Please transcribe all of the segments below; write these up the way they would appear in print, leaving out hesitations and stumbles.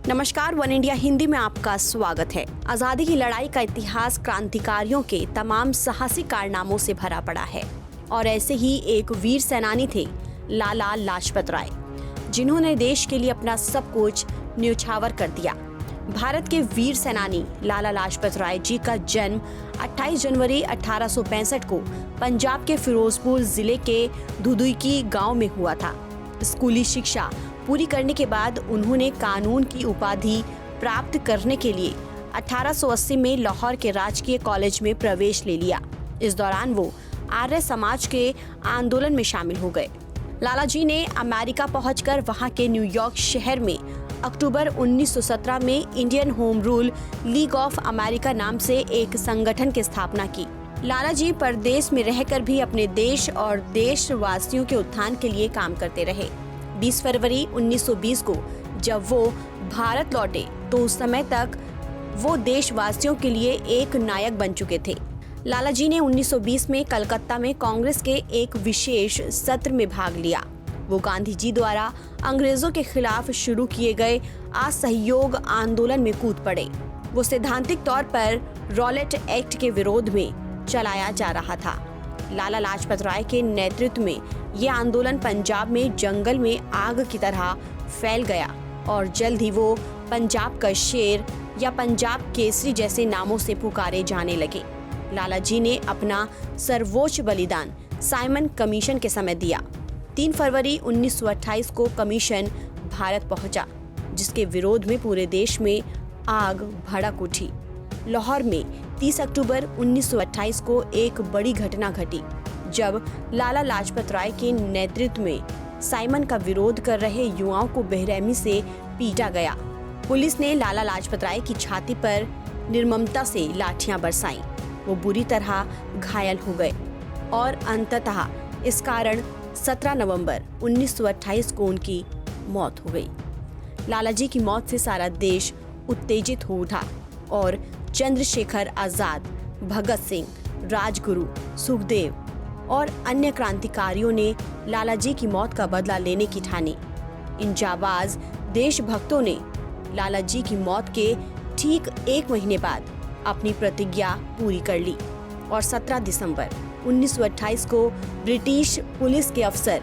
नमस्कार, one India Hindi में आपका स्वागत है। आजादी की लड़ाई का इतिहास क्रांतिकारियों के तमाम साहसी कारनामों से भरा पड़ा है और ऐसे ही एक वीर सेनानी थे लाला लाजपत राय, जिन्होंने देश के लिए अपना सब कुछ न्योछावर कर दिया। भारत के वीर सेनानी लाला लाजपत राय जी का जन्म 28 जनवरी 1865 को पंजाब के फिरोजपुर जिले के धुदुईकी गांव में हुआ था। स्कूली शिक्षा पूरी करने के बाद उन्होंने कानून की उपाधि प्राप्त करने के लिए 1880 में लाहौर के राजकीय कॉलेज में प्रवेश ले लिया। इस दौरान वो आर्य समाज के आंदोलन में शामिल हो गए। लाला जी ने अमेरिका पहुंचकर वहां के न्यूयॉर्क शहर में अक्टूबर 1917 में Indian home rule league of America नाम से एक संगठन की स्थापना की। लाला जी परदेश में रहकर भी अपने देश और देशवासियों के उत्थान के लिए काम करते रहे। 20 फरवरी 1920 को जब वो भारत लौटे तो उस समय तक वो देशवासियों के लिए एक नायक बन चुके थे। लाला जी ने 1920 में कलकत्ता में कांग्रेस के एक विशेष सत्र में भाग लिया। वो गांधी जी द्वारा अंग्रेजों के खिलाफ शुरू किए गए असहयोग आंदोलन में कूद पड़े। वो सैद्धांतिक तौर पर रॉलेट एक्ट के विरोध में चलाया जा रहा था। लाला लाजपत राय के नेतृत्व में ये आंदोलन पंजाब में जंगल में आग की तरह फैल गया और जल्द ही वो पंजाब का शेर या पंजाब केसरी जैसे नामों से पुकारे जाने लगे। लाला जी ने अपना सर्वोच्च बलिदान साइमन कमीशन के समय दिया। 3 फरवरी 1928 को कमीशन भारत पहुंचा, जिसके विरोध में पूरे देश में आग भड़क उठी। लाहौर में 30 अक्टूबर 1928 को एक बड़ी घटना घटी, जब लाला लाजपत राय के नेतृत्व में साइमन का विरोध कर रहे युवाओं को बेरहमी से पीटा गया। पुलिस ने लाला लाजपत राय की छाती पर निर्ममता से लाठियां बरसाईं। वो बुरी तरह घायल हो गए और अंततः इस कारण 17 नवंबर 1928 को उनकी मौत हो गई। लाला जी की मौत से सारा देश उत्तेजित हो उठा और चंद्रशेखर आजाद, भगत सिंह, राजगुरु, सुखदेव और अन्य क्रांतिकारियों ने लाला जी की मौत का बदला लेने की ठानी। इन जाबाज देशभक्तों ने लाला जी की मौत के ठीक 1 महीने बाद अपनी प्रतिज्ञा पूरी कर ली और 17 दिसंबर 1928 को ब्रिटिश पुलिस के अफसर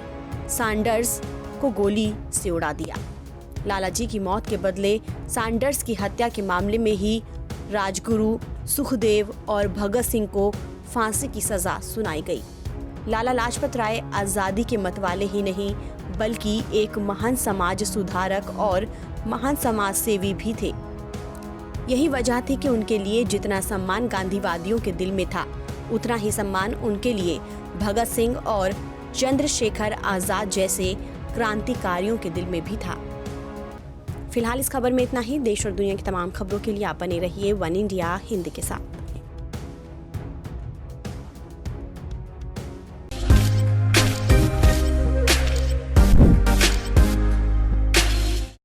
सैंडर्स को गोली से उड़ा दिया। लाला जी की मौत के बदले सैंडर्स की हत्या के मामले में ही राजगुरु, सुखदेव और भगत सिंह को फांसी की सजा सुनाई गई। लाला लाजपत राय आजादी के मतवाले ही नहीं, बल्कि एक महान समाज सुधारक और महान समाज सेवी भी थे। यही वजह थी कि उनके लिए जितना सम्मान गांधीवादियों के दिल में था, उतना ही सम्मान उनके लिए भगत सिंह और चंद्रशेखर आजाद जैसे क्रांतिकारियों के दिल में भी था। फिलहाल इस खबर में इतना ही। देश और दुनिया की तमाम खबरों के लिए आप बने रहिए वन इंडिया हिंदी के साथ।